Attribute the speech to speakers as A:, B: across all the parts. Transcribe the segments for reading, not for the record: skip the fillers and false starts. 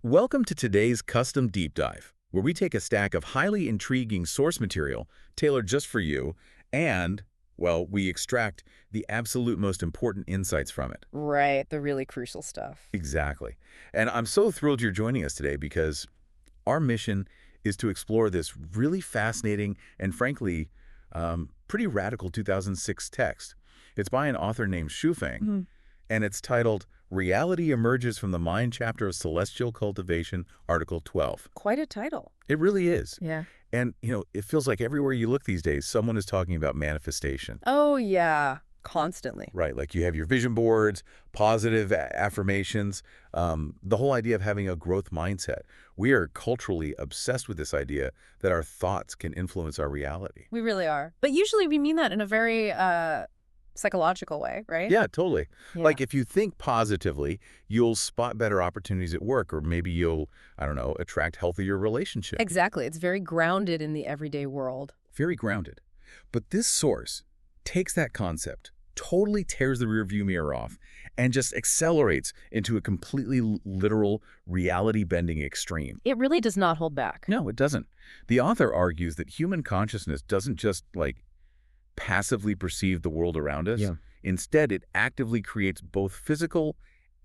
A: Welcome to today's Custom Deep Dive, where we take a stack of highly intriguing source material tailored just for you and, well, we extract the absolute most important insights from it.
B: Right, the really crucial stuff.
A: Exactly. And I'm so thrilled you're joining us today because our mission is to explore this really fascinating and, frankly, pretty radical 2006 text. It's by an author named Shufeng, and it's titled Reality Emerges from the Mind chapter of Celestial Cultivation, Article 12.
B: Quite a title.
A: It really is.
B: Yeah.
A: And, it feels like everywhere you look these days, someone is talking about manifestation.
B: Oh, yeah. Constantly.
A: Right, like you have your vision boards, positive affirmations, the whole idea of having a growth mindset. We are culturally obsessed with this idea that our thoughts can influence our reality.
B: We really are. But usually we mean that in a very psychological way, right?
A: Yeah, totally.
B: Yeah.
A: Like if you think positively, you'll spot better opportunities at work, or maybe you'll, I don't know, attract healthier relationships.
B: Exactly. It's very grounded in the everyday world.
A: Very grounded. But this source takes that concept, totally tears the rearview mirror off, and just accelerates into a completely literal, reality-bending extreme.
B: It really does not hold back.
A: No, it doesn't. The author argues that human consciousness doesn't just, passively perceive the world around us.
C: Yeah.
A: Instead, it actively creates both physical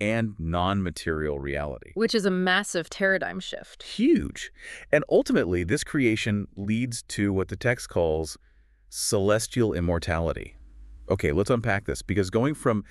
A: and non-material reality.
B: Which is a massive paradigm shift.
A: Huge. And ultimately, this creation leads to what the text calls celestial immortality. Okay, let's unpack this, because going from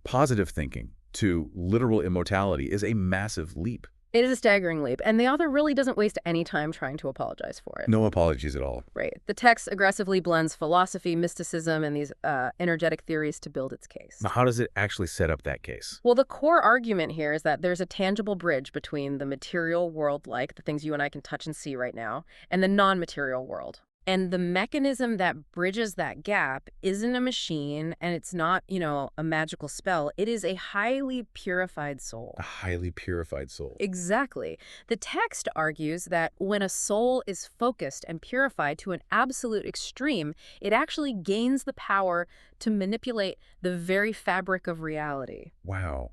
A: positive thinking to literal immortality is a massive leap.
B: It is a staggering leap, and the author really doesn't waste any time trying to apologize for it.
A: No apologies at all.
B: Right. The text aggressively blends philosophy, mysticism, and these energetic theories to build its case.
A: Now, how does it actually set up that case?
B: Well, the core argument here is that there's a tangible bridge between the material world, like the things you and I can touch and see right now, and the non-material world. And the mechanism that bridges that gap isn't a machine, and it's not, a magical spell. It is a highly purified soul.
A: A highly purified soul.
B: Exactly. The text argues that when a soul is focused and purified to an absolute extreme, it actually gains the power to manipulate the very fabric of reality.
A: Wow.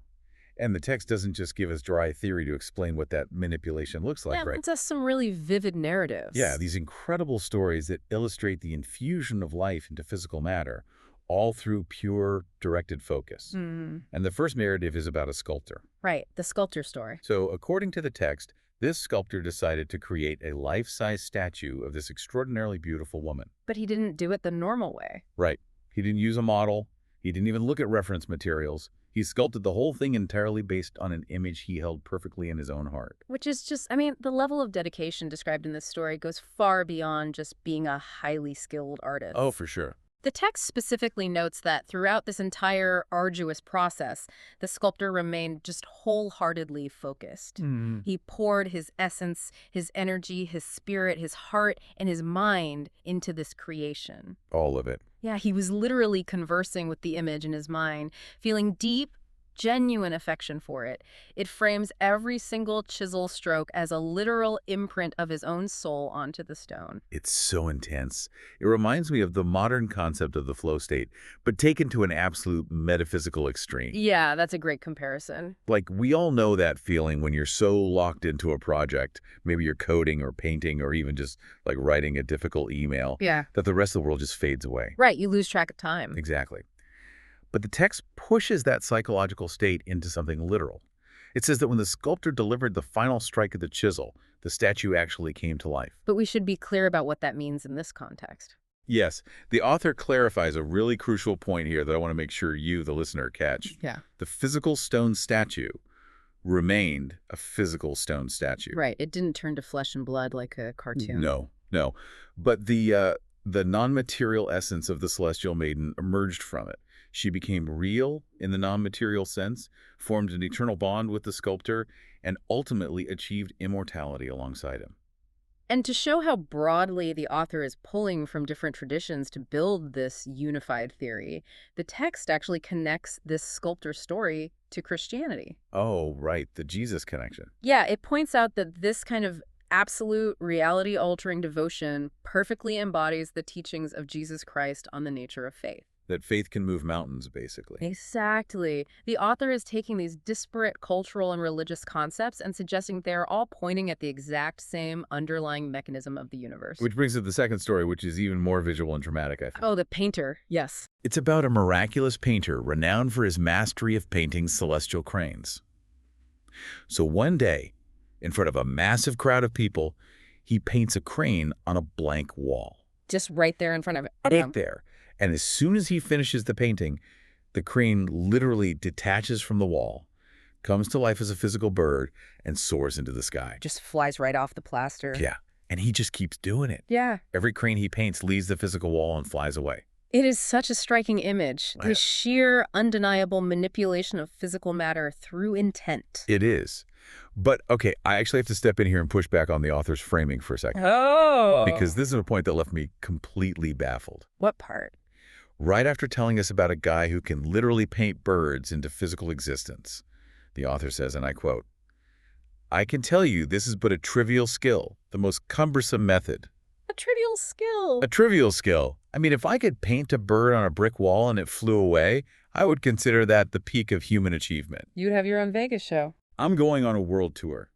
A: And the text doesn't just give us dry theory to explain what that manipulation looks like, right?
B: It does some really vivid narratives.
A: Yeah, these incredible stories that illustrate the infusion of life into physical matter, all through pure, directed focus. And the first narrative is about a sculptor.
B: Right, the sculptor story.
A: So, according to the text, this sculptor decided to create a life-size statue of this extraordinarily beautiful woman.
B: But he didn't do it the normal way.
A: Right. He didn't use a model. He didn't even look at reference materials. He sculpted the whole thing entirely based on an image he held perfectly in his own heart.
B: Which is just, the level of dedication described in this story goes far beyond just being a highly skilled artist.
A: Oh, for sure.
B: The text specifically notes that throughout this entire arduous process, the sculptor remained just wholeheartedly focused. He poured his essence, his energy, his spirit, his heart, and his mind into this creation.
A: All of it.
B: Yeah, he was literally conversing with the image in his mind, feeling deep, genuine affection for it. It frames every single chisel stroke as a literal imprint of his own soul onto the stone.
A: It's so intense. It reminds me of the modern concept of the flow state, but taken to an absolute metaphysical extreme.
B: Yeah, that's a great comparison.
A: Like, we all know that feeling when you're so locked into a project, maybe you're coding or painting or even just writing a difficult email,
B: Yeah.
A: that the rest of the world just fades away.
B: Right, you lose track of time.
A: Exactly. But the text pushes that psychological state into something literal. It says that when the sculptor delivered the final strike of the chisel, the statue actually came to life.
B: But we should be clear about what that means in this context.
A: Yes, the author clarifies a really crucial point here that I want to make sure you, the listener, catch.
B: Yeah.
A: The physical stone statue remained a physical stone statue.
B: Right, it didn't turn to flesh and blood like a cartoon.
A: No. But the non-material essence of the celestial maiden emerged from it. She became real in the non-material sense, formed an eternal bond with the sculptor, and ultimately achieved immortality alongside him.
B: And to show how broadly the author is pulling from different traditions to build this unified theory, the text actually connects this sculptor story to Christianity.
A: Oh, right, the Jesus connection.
B: Yeah, it points out that this kind of absolute reality-altering devotion perfectly embodies the teachings of Jesus Christ on the nature of faith.
A: That faith can move mountains, basically.
B: Exactly. The author is taking these disparate cultural and religious concepts and suggesting they're all pointing at the exact same underlying mechanism of the universe.
A: Which brings us to the second story, which is even more visual and dramatic, I think.
B: Oh, the painter. Yes.
A: It's about a miraculous painter renowned for his mastery of painting celestial cranes. So one day, in front of a massive crowd of people, he paints a crane on a blank wall.
B: Just right there in front of it.
A: Right there. And as soon as he finishes the painting, the crane literally detaches from the wall, comes to life as a physical bird, and soars into the sky.
B: Just flies right off the plaster.
A: Yeah. And he just keeps doing it.
B: Yeah.
A: Every crane he paints leaves the physical wall and flies away.
B: It is such a striking image. The sheer, undeniable manipulation of physical matter through intent.
A: It is. But, okay, I actually have to step in here and push back on the author's framing for a second.
B: Oh.
A: Because this is a point that left me completely baffled.
B: What part?
A: Right after telling us about a guy who can literally paint birds into physical existence, the author says, and I quote, "I can tell you this is but a trivial skill, the most cumbersome method."
B: A trivial skill.
A: A trivial skill. I mean, if I could paint a bird on a brick wall and it flew away, I would consider that the peak of human achievement.
B: You'd have your own Vegas show.
A: I'm going on a world tour.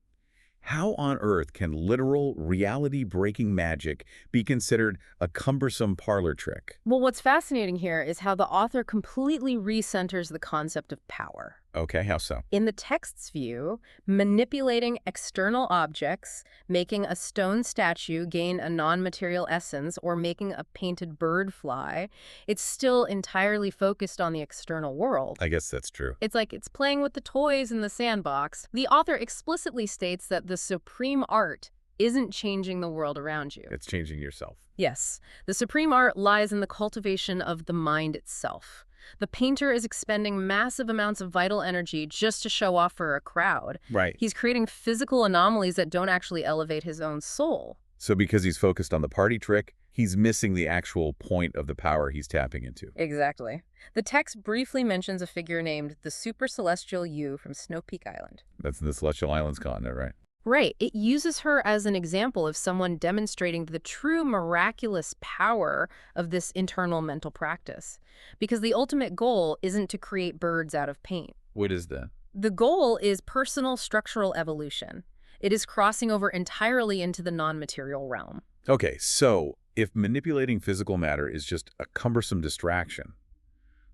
A: How on earth can literal, reality-breaking magic be considered a cumbersome parlor trick?
B: Well, what's fascinating here is how the author completely recenters the concept of power.
A: Okay, how so?
B: In the text's view, manipulating external objects, making a stone statue gain a non-material essence, or making a painted bird fly, it's still entirely focused on the external world.
A: I guess that's true.
B: It's like it's playing with the toys in the sandbox. The author explicitly states that the supreme art isn't changing the world around you.
A: It's changing yourself.
B: Yes. The supreme art lies in the cultivation of the mind itself. The painter is expending massive amounts of vital energy just to show off for a crowd.
A: Right.
B: He's creating physical anomalies that don't actually elevate his own soul.
A: So because he's focused on the party trick, he's missing the actual point of the power he's tapping into.
B: Exactly. The text briefly mentions a figure named the Super Celestial You from Snow Peak Island.
A: That's in the Celestial Islands continent, right?
B: Right. It uses her as an example of someone demonstrating the true miraculous power of this internal mental practice. Because the ultimate goal isn't to create birds out of paint.
A: What is that?
B: The goal is personal structural evolution. It is crossing over entirely into the non-material realm.
A: Okay, so if manipulating physical matter is just a cumbersome distraction,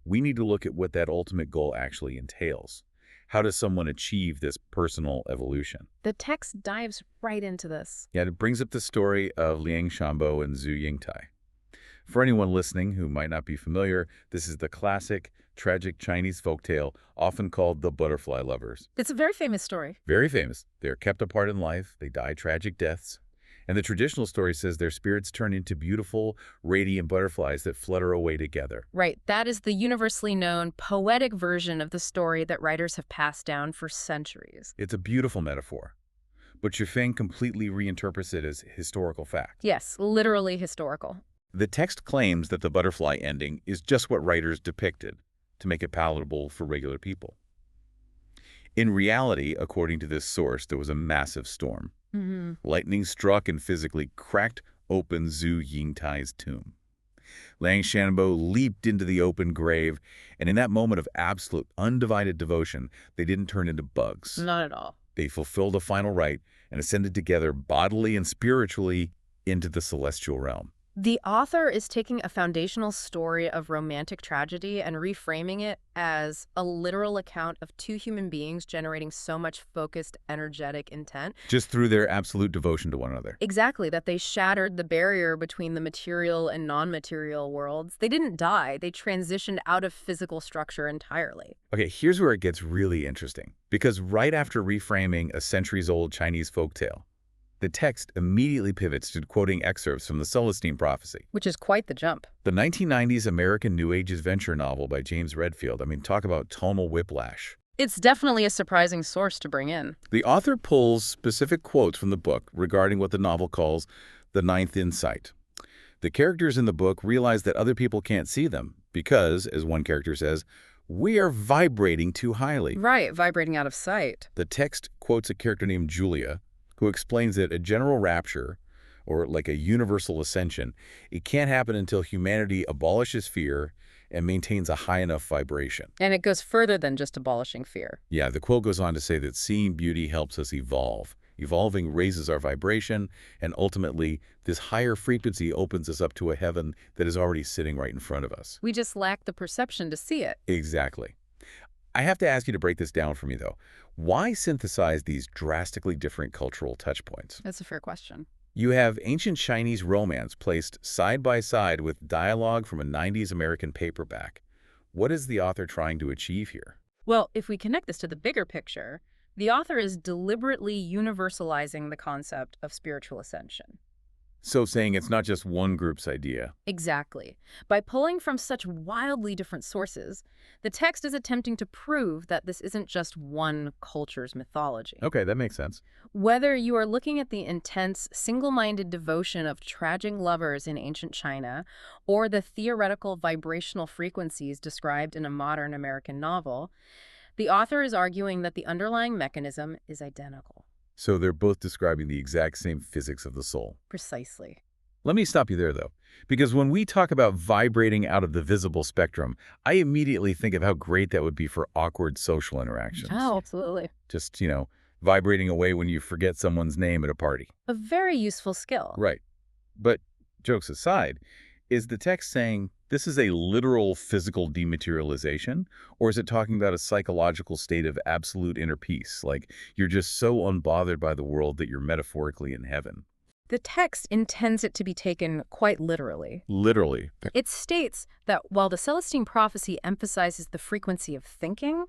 A: we need to look at what that ultimate goal actually entails. How does someone achieve this personal evolution?
B: The text dives right into this.
A: Yeah, it brings up the story of Liang Shanbo and Zhu Yingtai. For anyone listening who might not be familiar, this is the classic, tragic Chinese folktale, often called the butterfly lovers.
B: It's a very famous story.
A: Very famous. They're kept apart in life. They die tragic deaths. And the traditional story says their spirits turn into beautiful, radiant butterflies that flutter away together.
B: Right. That is the universally known poetic version of the story that writers have passed down for centuries.
A: It's a beautiful metaphor. But Feng completely reinterprets it as historical fact.
B: Yes, literally historical.
A: The text claims that the butterfly ending is just what writers depicted to make it palatable for regular people. In reality, according to this source, there was a massive storm. Lightning struck and physically cracked open Zhu Yingtai's tomb. Liang Shanbo leaped into the open grave, and in that moment of absolute, undivided devotion, they didn't turn into bugs.
B: Not at all.
A: They fulfilled a final rite and ascended together bodily and spiritually into the celestial realm.
B: The author is taking a foundational story of romantic tragedy and reframing it as a literal account of two human beings generating so much focused, energetic intent.
A: Just through their absolute devotion to one another.
B: Exactly, that they shattered the barrier between the material and non-material worlds. They didn't die, they transitioned out of physical structure entirely.
A: Okay, here's where it gets really interesting. Because right after reframing a centuries-old Chinese folktale, the text immediately pivots to quoting excerpts from the Celestine Prophecy.
B: Which is quite the jump.
A: The 1990s American New Age adventure novel by James Redfield. I mean, talk about tonal whiplash.
B: It's definitely a surprising source to bring in.
A: The author pulls specific quotes from the book regarding what the novel calls the ninth insight. The characters in the book realize that other people can't see them because, as one character says, we are vibrating too highly.
B: Right, vibrating out of sight.
A: The text quotes a character named Julia, who explains that a general rapture, or like a universal ascension, it can't happen until humanity abolishes fear and maintains a high enough vibration.
B: And it goes further than just abolishing fear.
A: Yeah, the quote goes on to say that seeing beauty helps us evolve. Evolving raises our vibration, and ultimately, this higher frequency opens us up to a heaven that is already sitting right in front of us.
B: We just lack the perception to see it.
A: Exactly. I have to ask you to break this down for me, though. Why synthesize these drastically different cultural touchpoints?
B: That's a fair question.
A: You have ancient Chinese romance placed side by side with dialogue from a 90s American paperback. What is the author trying to achieve here?
B: Well, if we connect this to the bigger picture, the author is deliberately universalizing the concept of spiritual ascension.
A: So saying it's not just one group's idea.
B: Exactly. By pulling from such wildly different sources, the text is attempting to prove that this isn't just one culture's mythology.
A: Okay, that makes sense.
B: Whether you are looking at the intense, single-minded devotion of tragic lovers in ancient China, or the theoretical vibrational frequencies described in a modern American novel, the author is arguing that the underlying mechanism is identical.
A: So they're both describing the exact same physics of the soul.
B: Precisely.
A: Let me stop you there, though, because when we talk about vibrating out of the visible spectrum, I immediately think of how great that would be for awkward social interactions.
B: Oh, absolutely.
A: Just, vibrating away when you forget someone's name at a party.
B: A very useful skill.
A: Right. But jokes aside, is the text saying this is a literal physical dematerialization, or is it talking about a psychological state of absolute inner peace, like you're just so unbothered by the world that you're metaphorically in heaven?
B: The text intends it to be taken quite literally.
A: Literally.
B: It states that while the Celestine prophecy emphasizes the frequency of thinking,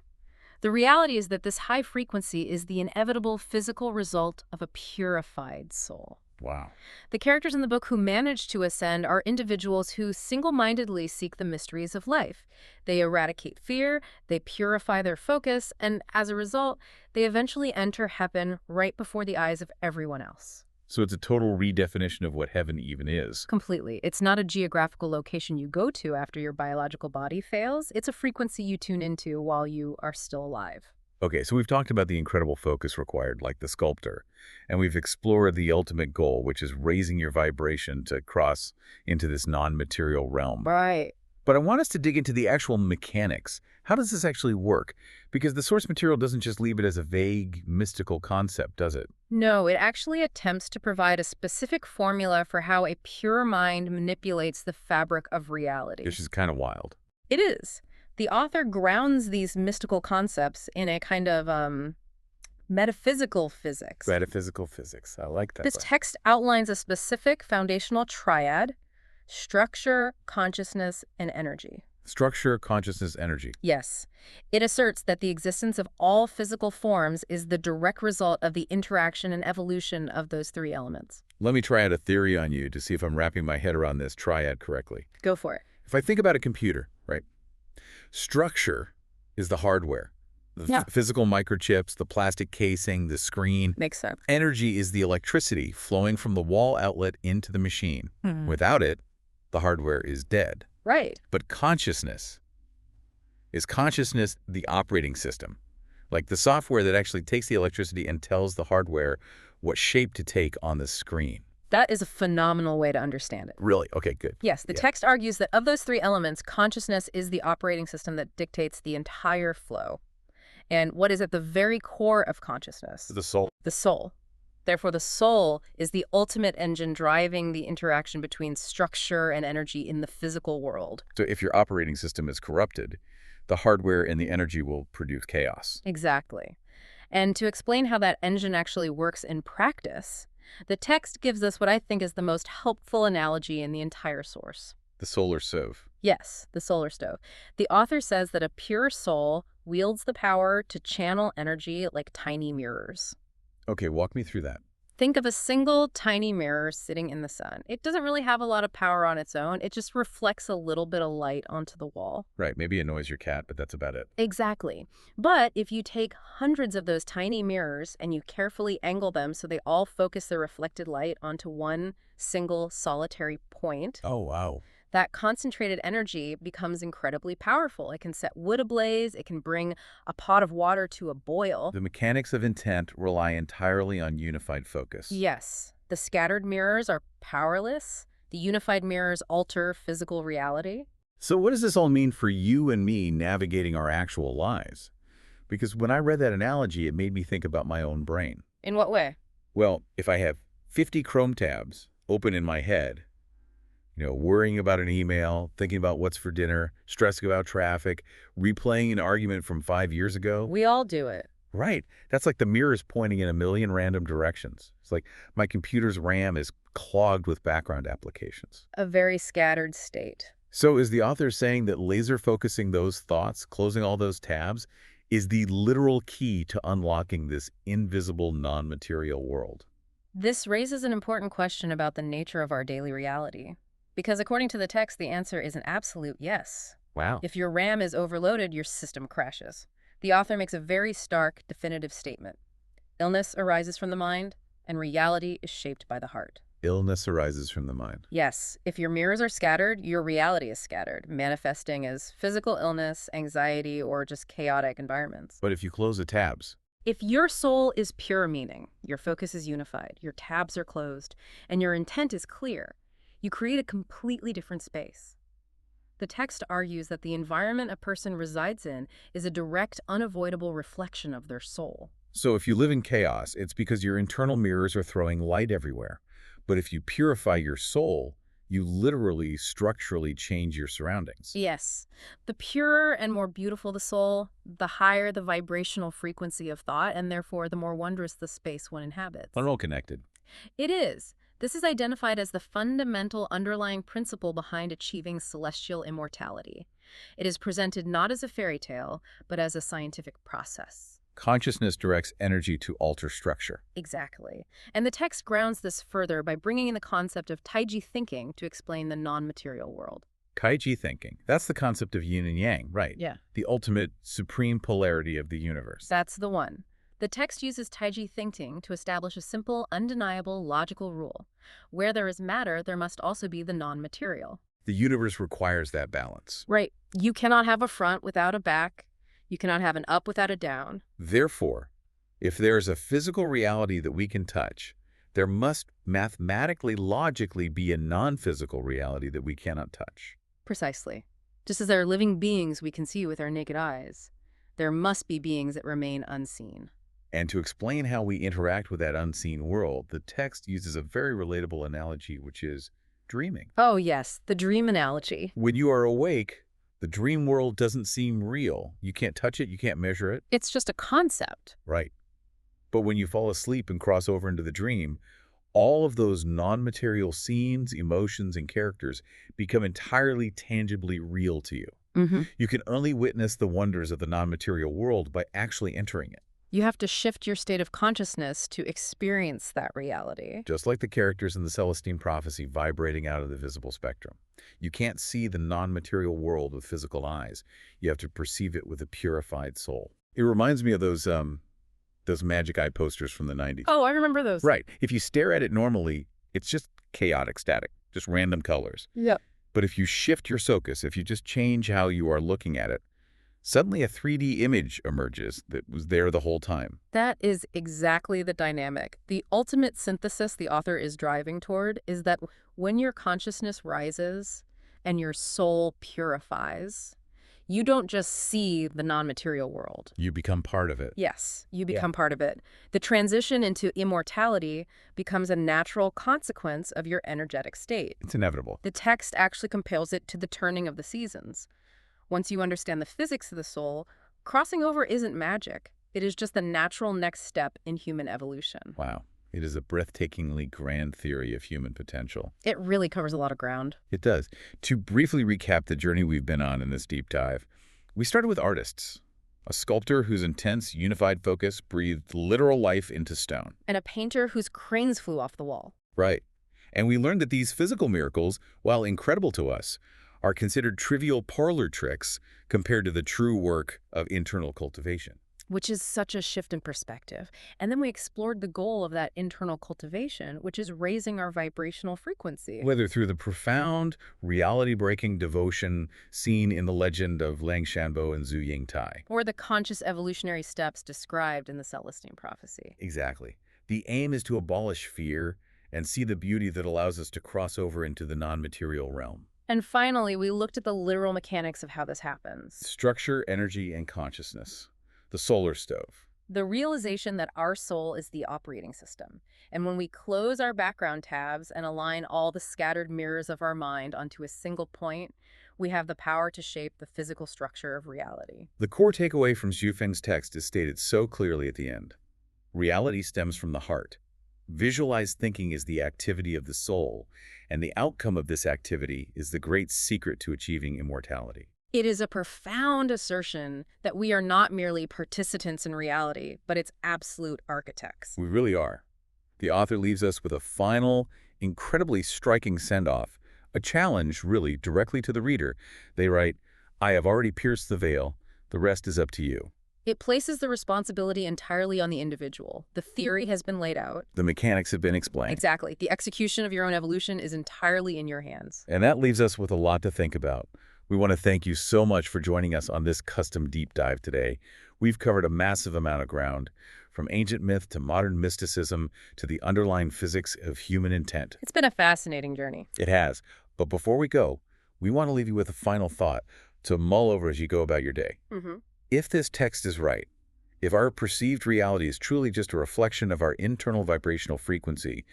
B: the reality is that this high frequency is the inevitable physical result of a purified soul.
A: Wow.
B: The characters in the book who manage to ascend are individuals who single-mindedly seek the mysteries of life. They eradicate fear, they purify their focus, and as a result, they eventually enter heaven right before the eyes of everyone else.
A: So it's a total redefinition of what heaven even is.
B: Completely. It's not a geographical location you go to after your biological body fails. It's a frequency you tune into while you are still alive.
A: Okay, so we've talked about the incredible focus required, like the sculptor, and we've explored the ultimate goal, which is raising your vibration to cross into this non-material realm.
B: Right.
A: But I want us to dig into the actual mechanics. How does this actually work? Because the source material doesn't just leave it as a vague, mystical concept, does it?
B: No, it actually attempts to provide a specific formula for how a pure mind manipulates the fabric of reality.
A: Which is kind of wild.
B: It is. The author grounds these mystical concepts in a kind of metaphysical physics.
A: Metaphysical physics. I like that.
B: This text outlines a specific foundational triad: structure, consciousness, and energy.
A: Structure, consciousness, energy.
B: Yes. It asserts that the existence of all physical forms is the direct result of the interaction and evolution of those three elements.
A: Let me try out a theory on you to see if I'm wrapping my head around this triad correctly.
B: Go for it.
A: If I think about a computer, right? Structure is the hardware. The physical microchips, the plastic casing, the screen.
B: Makes sense.
A: Energy is the electricity flowing from the wall outlet into the machine. Without it, the hardware is dead.
B: Right.
A: But consciousness the operating system? Like the software that actually takes the electricity and tells the hardware what shape to take on the screen.
B: That is a phenomenal way to understand it.
A: Really? Okay, good.
B: Yes, the text argues that of those three elements, consciousness is the operating system that dictates the entire flow. And what is at the very core of consciousness?
A: The soul.
B: The soul. Therefore, the soul is the ultimate engine driving the interaction between structure and energy in the physical world.
A: So if your operating system is corrupted, the hardware and the energy will produce chaos.
B: Exactly. And to explain how that engine actually works in practice, the text gives us what I think is the most helpful analogy in the entire source.
A: The solar stove.
B: Yes, the solar stove. The author says that a pure soul wields the power to channel energy like tiny mirrors.
A: Okay, walk me through that.
B: Think of a single tiny mirror sitting in the sun. It doesn't really have a lot of power on its own. It just reflects a little bit of light onto the wall.
A: Right, maybe annoys your cat, but that's about it.
B: Exactly. But if you take hundreds of those tiny mirrors and you carefully angle them so they all focus their reflected light onto one single solitary point,
A: Oh, wow.
B: that concentrated energy becomes incredibly powerful. It can set wood ablaze. It can bring a pot of water to a boil.
A: The mechanics of intent rely entirely on unified focus.
B: Yes. The scattered mirrors are powerless. The unified mirrors alter physical reality.
A: So what does this all mean for you and me navigating our actual lives? Because when I read that analogy, it made me think about my own brain.
B: In what way?
A: Well, if I have 50 Chrome tabs open in my head, worrying about an email, thinking about what's for dinner, stressing about traffic, replaying an argument from 5 years ago.
B: We all do it.
A: Right. That's like the mirrors pointing in a million random directions. It's like my computer's RAM is clogged with background applications.
B: A very scattered state.
A: So is the author saying that laser focusing those thoughts, closing all those tabs, is the literal key to unlocking this invisible non-material world?
B: This raises an important question about the nature of our daily reality. Because according to the text, the answer is an absolute yes.
A: Wow.
B: If your RAM is overloaded, your system crashes. The author makes a very stark, definitive statement. Illness arises from the mind, and reality is shaped by the heart.
A: Illness arises from the mind.
B: Yes, if your mirrors are scattered, your reality is scattered, manifesting as physical illness, anxiety, or just chaotic environments.
A: But if you close the tabs,
B: If your soul is pure meaning, your focus is unified, your tabs are closed, and your intent is clear, you create a completely different space. The text argues that the environment a person resides in is a direct, unavoidable reflection of their soul.
A: so if you live in chaos, it's because your internal mirrors are throwing light everywhere. But if you purify your soul, you literally, structurally change your surroundings.
B: Yes, the purer and more beautiful the soul, the higher the vibrational frequency of thought, and therefore the more wondrous the space one inhabits.
A: They're all connected.
B: It is. This is identified as the fundamental underlying principle behind achieving celestial immortality. It is presented not as a fairy tale, but as a scientific process.
A: Consciousness directs energy to alter structure.
B: Exactly. And the text grounds this further by bringing in the concept of Taiji thinking to explain the non-material world.
A: Kaiji thinking. That's the concept of yin and yang, right?
B: Yeah.
A: The ultimate supreme polarity of the universe.
B: That's the one. The text uses Taiji thinking to establish a simple, undeniable, logical rule. Where there is matter, there must also be the non-material.
A: The universe requires that balance.
B: Right. You cannot have a front without a back. You cannot have an up without a down.
A: Therefore, if there is a physical reality that we can touch, there must mathematically, logically be a non-physical reality that we cannot touch.
B: Precisely. Just as there are living beings we can see with our naked eyes, there must be beings that remain unseen.
A: And to explain how we interact with that unseen world, the text uses a very relatable analogy, which is dreaming.
B: Oh yes, the dream analogy.
A: When you are awake, the dream world doesn't seem real. You can't touch it, you can't measure it.
B: It's just a concept.
A: Right. But when you fall asleep and cross over into the dream, all of those non-material scenes, emotions, and characters become entirely tangibly real to you.
B: Mm-hmm.
A: You can only witness the wonders of the non-material world by actually entering it.
B: You have to shift your state of consciousness to experience that reality.
A: Just like the characters in the Celestine prophecy vibrating out of the visible spectrum. You can't see the non-material world with physical eyes. You have to perceive it with a purified soul. It reminds me of those magic eye posters from the 90s.
B: Oh, I remember those.
A: Right. If you stare at it normally, it's just chaotic static, just random colors.
B: Yep.
A: But if you shift your focus, if you just change how you are looking at it, suddenly a 3D image emerges that was there the whole time.
B: That is exactly the dynamic. The ultimate synthesis the author is driving toward is that when your consciousness rises and your soul purifies, you don't just see the non-material world.
A: You become part of it.
B: Yes, you become part of it. The transition into immortality becomes a natural consequence of your energetic state.
A: It's inevitable.
B: The text actually compares it to the turning of the seasons. Once you understand the physics of the soul, crossing over isn't magic. It is just the natural next step in human evolution.
A: Wow. It is a breathtakingly grand theory of human potential.
B: It really covers a lot of ground.
A: It does. To briefly recap the journey we've been on in this deep dive, we started with artists. A sculptor whose intense, unified focus breathed literal life into stone.
B: And a painter whose cranes flew off the wall.
A: Right. And we learned that these physical miracles, while incredible to us, are considered trivial parlor tricks compared to the true work of internal cultivation.
B: Which is such a shift in perspective. And then we explored the goal of that internal cultivation, which is raising our vibrational frequency.
A: Whether through the profound, reality-breaking devotion seen in the legend of Lang Shanbo and Zhu Yingtai.
B: Or the conscious evolutionary steps described in the Celestine prophecy.
A: Exactly. The aim is to abolish fear and see the beauty that allows us to cross over into the non-material realm.
B: And finally, we looked at the literal mechanics of how this happens.
A: Structure, energy, and consciousness. The solar stove.
B: The realization that our soul is the operating system. And when we close our background tabs and align all the scattered mirrors of our mind onto a single point, we have the power to shape the physical structure of reality.
A: The core takeaway from Xu text is stated so clearly at the end. Reality stems from the heart. Visualized thinking is the activity of the soul, and the outcome of this activity is the great secret to achieving immortality.
B: It is a profound assertion that we are not merely participants in reality, but its absolute architects.
A: We really are. The author leaves us with a final, incredibly striking send-off, a challenge, really, directly to the reader. They write, "I have already pierced the veil. The rest is up to you."
B: It places the responsibility entirely on the individual. The theory has been laid out.
A: The mechanics have been explained.
B: Exactly. The execution of your own evolution is entirely in your hands.
A: And that leaves us with a lot to think about. We want to thank you so much for joining us on this custom deep dive today. We've covered a massive amount of ground, from ancient myth to modern mysticism to the underlying physics of human intent.
B: It's been a fascinating journey.
A: It has. But before we go, we want to leave you with a final thought to mull over as you go about your day. If this text is right, if our perceived reality is truly just a reflection of our internal vibrational frequency,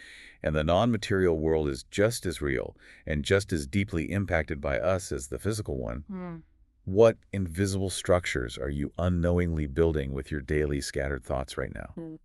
A: and the non-material world is just as real and just as deeply impacted by us as the physical one, what invisible structures are you unknowingly building with your daily scattered thoughts right now?